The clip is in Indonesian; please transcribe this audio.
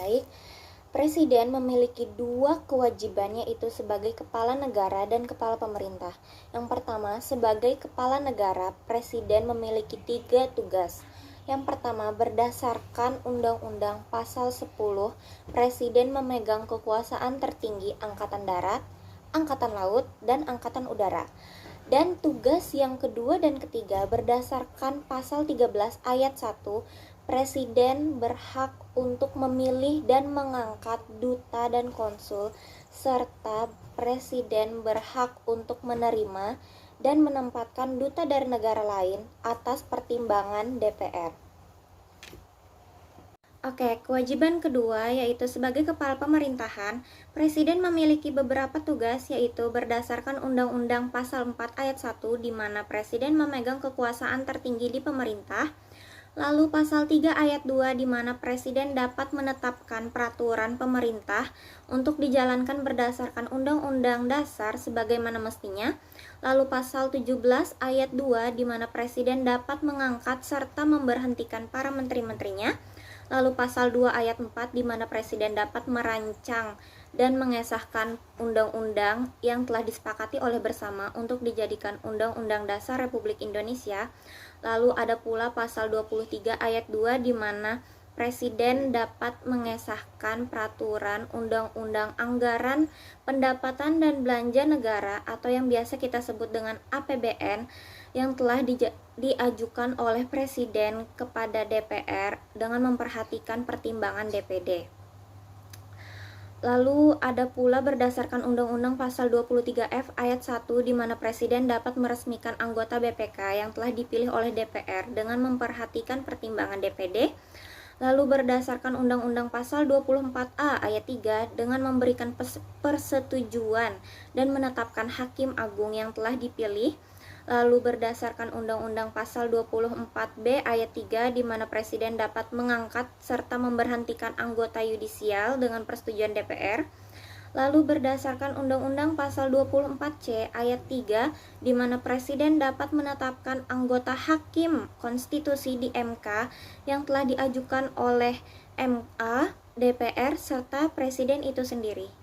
Baik, Presiden memiliki dua kewajiban, yaitu sebagai kepala negara dan kepala pemerintah. Yang pertama, sebagai kepala negara, Presiden memiliki 3 tugas. Yang pertama, berdasarkan Undang-Undang Pasal 10, Presiden memegang kekuasaan tertinggi Angkatan Darat, Angkatan Laut, dan Angkatan Udara. Dan tugas yang kedua dan ketiga berdasarkan Pasal 13 ayat 1, Presiden berhak untuk memilih dan mengangkat duta dan konsul, serta Presiden berhak untuk menerima dan menempatkan duta dari negara lain atas pertimbangan DPR. Kewajiban kedua yaitu sebagai kepala pemerintahan, Presiden memiliki beberapa tugas, yaitu berdasarkan Undang-Undang Pasal 4 ayat 1 di mana Presiden memegang kekuasaan tertinggi di pemerintah. Lalu Pasal 3 ayat 2 di mana Presiden dapat menetapkan peraturan pemerintah untuk dijalankan berdasarkan Undang-Undang Dasar sebagaimana mestinya. Lalu Pasal 17 ayat 2 di mana Presiden dapat mengangkat serta memberhentikan para menteri-menterinya. Lalu Pasal 2 ayat 4 di mana Presiden dapat merancang dan mengesahkan undang-undang yang telah disepakati oleh bersama untuk dijadikan Undang-Undang Dasar Republik Indonesia. Lalu ada pula Pasal 23 ayat 2 di mana Presiden dapat mengesahkan peraturan undang-undang anggaran pendapatan dan belanja negara atau yang biasa kita sebut dengan APBN yang telah diajukan oleh Presiden kepada DPR dengan memperhatikan pertimbangan DPD. Lalu ada pula berdasarkan Undang-Undang Pasal 23F ayat 1 di mana Presiden dapat meresmikan anggota BPK yang telah dipilih oleh DPR dengan memperhatikan pertimbangan DPD. Lalu berdasarkan Undang-Undang Pasal 24A ayat 3 dengan memberikan persetujuan dan menetapkan Hakim Agung yang telah dipilih. Lalu berdasarkan Undang-Undang Pasal 24B ayat 3 di mana Presiden dapat mengangkat serta memberhentikan anggota yudisial dengan persetujuan DPR. Lalu berdasarkan Undang-Undang Pasal 24C ayat 3 di mana Presiden dapat menetapkan anggota Hakim Konstitusi di MK yang telah diajukan oleh MA, DPR, serta Presiden itu sendiri.